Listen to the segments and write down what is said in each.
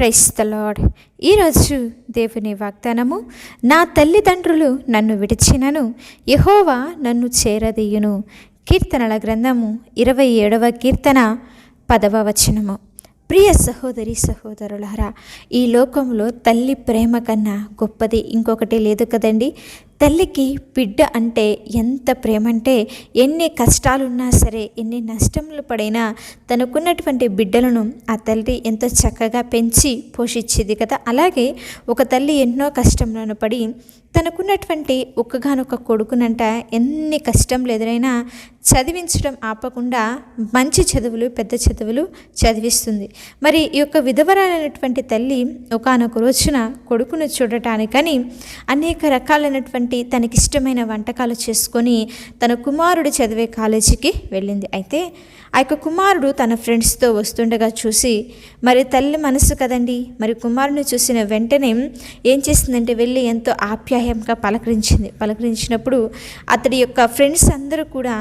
Praise the lord. ఈరోజు దేవుని వాగ్దానము, నా తల్లిదండ్రులు నన్ను విడిచినను యెహోవా నన్ను చేరదీయును. కీర్తనల గ్రంథము 27వ కీర్తన 10వ వచనము. ప్రియ సహోదరి సహోదరులారా, ఈ లోకంలో తల్లి ప్రేమ కన్నా గొప్పది ఇంకొకటి లేదు కదండి. తల్లికి బిడ్డ అంటే ఎంత ప్రేమ అంటే, ఎన్ని కష్టాలున్నా సరే, ఎన్ని నష్టములు పడైనా తనకున్నటువంటి బిడ్డలను ఆ తల్లి ఎంతో చక్కగా పెంచి పోషించేది కదా. అలాగే ఒక తల్లి ఎన్నో కష్టములను పడి తనకున్నటువంటి ఒక్కగానొక్క కొడుకునంట ఎన్ని కష్టంలు ఎదురైనా చదివించడం ఆపకుండా మంచి చదువులు, పెద్ద చదువులు చదివిస్తుంది. మరి ఈ యొక్క విధవరాలైనటువంటి తల్లి ఒకానొక రోజున కొడుకును చూడటానికని అనేక రకాలైనటువంటి తనకిష్టమైన వంటకాలు చేసుకొని తన కుమారుడు చదివే కాలేజీకి వెళ్ళింది. అయితే ఆ యొక్క కుమారుడు తన ఫ్రెండ్స్తో వస్తుండగా చూసి, మరి తల్లి మనసు కదండి, మరి కుమారుని చూసిన వెంటనే ఏం చేసిందంటే వెళ్ళి ఎంతో ఆప్యాయంగా పలకరించినప్పుడు అతడి యొక్క ఫ్రెండ్స్ అందరూ కూడా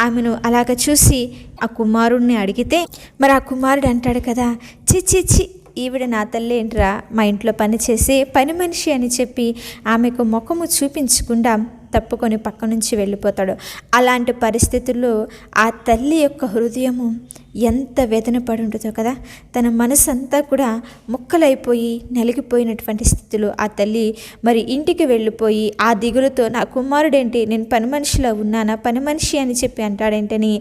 ఆమెను అలాగ చూసి ఆ కుమారుడిని అడిగితే, మరి ఆ కుమారుడు అంటాడు కదా, చి ఈవిడ నా తల్లి ఏంట్రా, మా ఇంట్లో పని చేసి పని మనిషి అని చెప్పి ఆమెకు ముఖము చూపించకుండా తప్పుకొని పక్క నుంచి వెళ్ళిపోతాడు. అలాంటి పరిస్థితుల్లో ఆ తల్లి యొక్క హృదయము ఎంత వేదన పడి ఉంటుందో కదా. తన మనసు అంతా కూడా ముక్కలైపోయి నలిగిపోయినటువంటి స్థితిలో ఆ తల్లి మరి ఇంటికి వెళ్ళిపోయి ఆ దిగులుతో, నా కుమారుడేంటి, నేను పని మనిషిలో ఉన్నానా, పని మనిషి అని చెప్పి అంటాడేంటని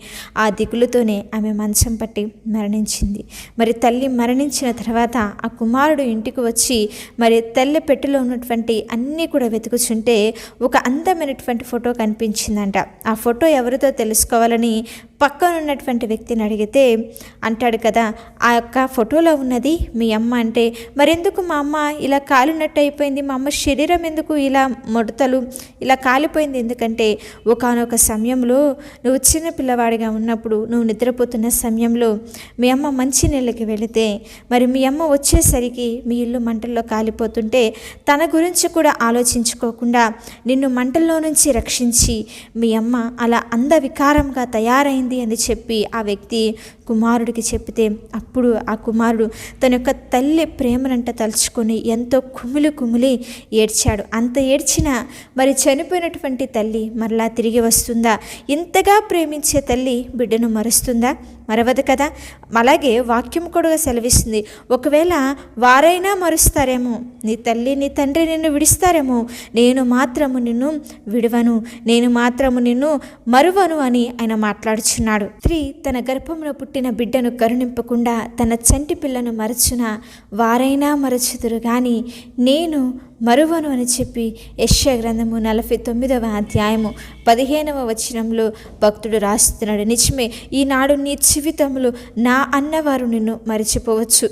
ఆ దిగులుతోనే ఆమె మంచం పట్టి మరణించింది. మరి తల్లి మరణించిన తర్వాత ఆ కుమారుడు ఇంటికి వచ్చి మరి తల్లి పెట్టెలో ఉన్నటువంటి అన్నీ కూడా వెతుకుచుంటే ఒక అందమైనటువంటి ఫోటో కనిపించిందంట. ఆ ఫోటో ఎవరితో తెలుసుకోవాలని పక్కన ఉన్నటువంటి వ్యక్తిని అడిగితే అంటాడు కదా, ఆ యొక్క ఫోటోలో ఉన్నది మీ అమ్మ. అంటే మరెందుకు మా అమ్మ ఇలా కాలినట్టు అయిపోయింది, మా అమ్మ శరీరం ఎందుకు ఇలా ముడతలు ఇలా కాలిపోయింది, ఎందుకంటే ఒకానొక సమయంలో నువ్వు చిన్న పిల్లవాడిగా ఉన్నప్పుడు, నువ్వు నిద్రపోతున్న సమయంలో మీ అమ్మ మంచి నీళ్ళకి వెళితే మరి మీ అమ్మ వచ్చేసరికి మీ ఇల్లు మంటల్లో కాలిపోతుంటే తన గురించి కూడా ఆలోచించుకోకుండా నిన్ను మంటల్లో నుంచి రక్షించి మీ అమ్మ అలా అందవికారంగా తయారైంది అని చెప్పి ఆ వ్యక్తి కుమారుడికి చెప్తే, అప్పుడు ఆ కుమారుడు తన యొక్క తల్లి ప్రేమనంట తలుచుకొని ఎంతో కుమిలి ఏడ్చాడు. అంత ఏడ్చినా మరి చనిపోయినటువంటి తల్లి మరలా తిరిగి వస్తుందా? ఇంతగా ప్రేమించే తల్లి బిడ్డను మరుస్తుందా? మరవదు కదా. అలాగే వాక్యం కూడా సెలవిస్తుంది, ఒకవేళ వారైనా మరుస్తారేమో, నీ తల్లి నీ తండ్రి నిన్ను విడిస్తారేమో, నేను మాత్రము నిన్ను విడువను, నేను మాత్రము నిన్ను మరువను అని ఆయన మాట్లాడుచున్నాడు. స్త్రీ తన గర్భంలో పుట్టిన బిడ్డను కరుణింపకుండా తన చంటి పిల్లను మరచున వారైనా మరచుదురు కానీ నేను మరువను అని చెప్పి యెషయా గ్రంథము 49వ అధ్యాయము 15వ వచనంలో భక్తుడు రాస్తున్నాడు. నిజమే, ఈనాడు నీ జీవితంలో నా అన్నవారు నిన్ను మరిచిపోవచ్చు.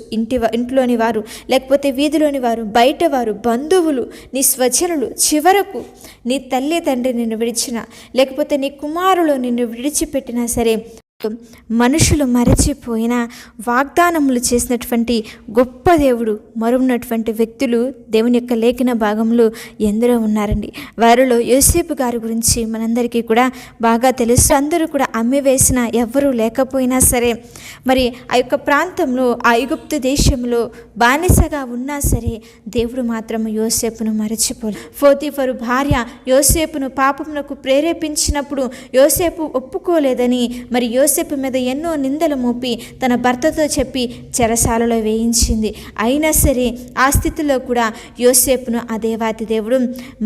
ఇంట్లోని వారు, లేకపోతే వీధిలోని వారు, బయట వారు, బంధువులు, నీ స్వజనులు, చివరకు నీ తల్లి తండ్రి నిన్ను విడిచిన, లేకపోతే నీ కుమారులు నిన్ను విడిచిపెట్టినా సరే, మనుషులు మరచిపోయిన వాగ్దానములు చేసినటువంటి గొప్ప దేవుడు మరున్నటువంటి వ్యక్తులు దేవుని యొక్క లేఖన భాగంలో ఎందరో ఉన్నారండి. వారిలో యోసేపు గారి గురించి మనందరికీ కూడా బాగా తెలుసు. అందరూ కూడా అమ్మివేసిన ఎవరూ లేకపోయినా సరే, మరి ఆ యొక్క ప్రాంతంలో ఆ ఐగుప్తు దేశంలో బానిసగా ఉన్నా సరే దేవుడు మాత్రం యోసేపును మరచిపోలేదు. పోతీఫరు భార్య యోసేపును పాపమునకు ప్రేరేపించినప్పుడు యోసేపు ఒప్పుకోలేదని మరి యోసేపు మీద ఎన్నో నిందలు మోపి తన భర్తతో చెప్పి చెరసాలలో వేయించింది. అయినా సరే ఆ స్థితిలో కూడా యోసేపును ఆ దేవాతి దేవుడు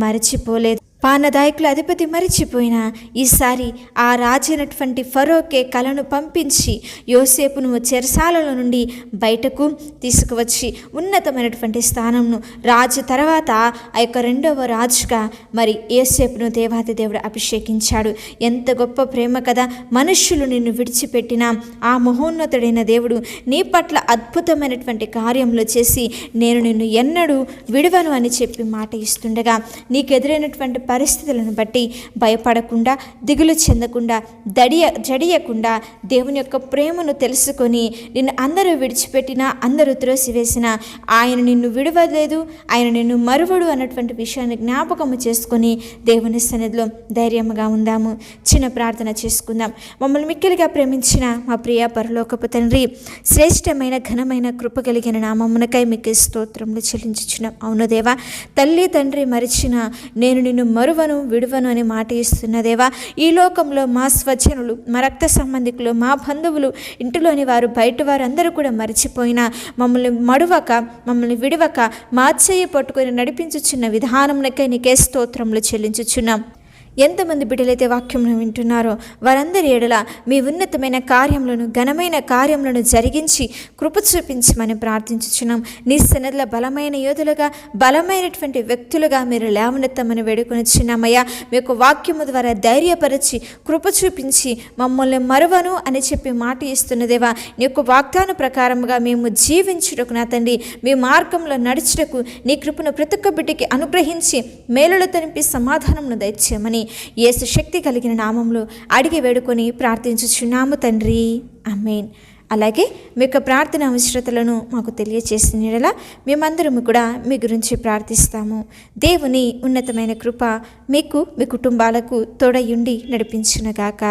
మరచిపోలేదు. పానదాయకుల అధిపతి మరిచిపోయిన ఈసారి ఆ రాజైనటువంటి ఫరోకే కలను పంపించి యోసేపును చెరసాలలో నుండి బయటకు తీసుకువచ్చి ఉన్నతమైనటువంటి స్థానంను, రాజు తర్వాత ఆ యొక్క 2వ రాజుగా మరి యోసేపును దేవాతి దేవుడు అభిషేకించాడు. ఎంత గొప్ప ప్రేమ కదా. మనుష్యులు నిన్ను విడిచిపెట్టిన ఆ మహోన్నతుడైన దేవుడు నీ పట్ల అద్భుతమైనటువంటి కార్యములు చేసి నేను నిన్ను ఎన్నడూ విడువను అని చెప్పి మాట ఇస్తుండగా, నీకు ఎదురైనటువంటి పరిస్థితులను బట్టి భయపడకుండా, దిగులు చెందకుండా, జడియకుండా దేవుని యొక్క ప్రేమను తెలుసుకొని నిన్ను అందరూ విడిచిపెట్టినా, అందరూ త్రోసివేసినా ఆయన నిన్ను విడవలేదు, ఆయన నిన్ను మరువడు అన్నటువంటి విషయాన్ని జ్ఞాపకము చేసుకొని దేవుని సన్నిధిలో ధైర్యంగా ఉందాము. చిన్న ప్రార్థన చేసుకుందాం. మమ్మల్ని మిక్కిలిగా ప్రేమించిన మా ప్రియ పరలోకపు తండ్రి, శ్రేష్టమైన ఘనమైన కృప కలిగిన నామమునకై మీకు స్తోత్రములు చెల్లించుచున్నాం. అవును దేవా, తల్లి తండ్రి మరిచిన నేను నిన్ను మరువను విడువను అని మాట ఇస్తున్న దేవా, ఈ లోకంలో మా స్వజనులు, మా రక్త సంబంధికులు, మా బంధువులు, ఇంటిలోని వారు, బయట వారు అందరూ కూడా మరిచిపోయినా మమ్మల్ని మడువక, మమ్మల్ని విడవక మా చెయ్యి పట్టుకొని నడిపించుచున్న విధానమునకై నీకే స్తోత్రములు చెల్లించుచున్నాం. ఎంతమంది బిడ్డలైతే వాక్యమును వింటున్నారో వారందరి ఎడల మీ ఉన్నతమైన కార్యములను, ఘనమైన కార్యములను జరిగించి కృప చూపించమని ప్రార్థించుచున్నాం. నీ సన్నిధిలో బలమైన యోధులుగా, బలమైనటువంటి వ్యక్తులుగా మీరు లేవనెత్తమని వేడుకొనిచున్నామయ్యా. మీ యొక్క వాక్యము ద్వారా ధైర్యపరిచి కృప చూపించి మమ్మల్ని మరువను అని చెప్పి మాట ఇస్తున్నదేవా, నీ యొక్క వాగ్దాన ప్రకారముగా మేము జీవించుటకు నా తండ్రి, మీ మార్గంలో నడుచుటకు నీ కృపను ప్రతి ఒక్క బిడ్డకి అనుగ్రహించి మేలులతో నింపి సమాధానమును దయచేయమని యేసు శక్తి కలిగిన నామంలో అడిగి వేడుకొని ప్రార్థించుచున్నాము తండ్రి. ఆమేన్. అలాగే మీ యొక్క ప్రార్థన అవసరతలను మాకు తెలియచేసిన యెడల మేమందరము కూడా మీ గురించి ప్రార్థిస్తాము. దేవుని ఉన్నతమైన కృప మీకు, మీ కుటుంబాలకు తోడయుండి నడిపించునుగాక.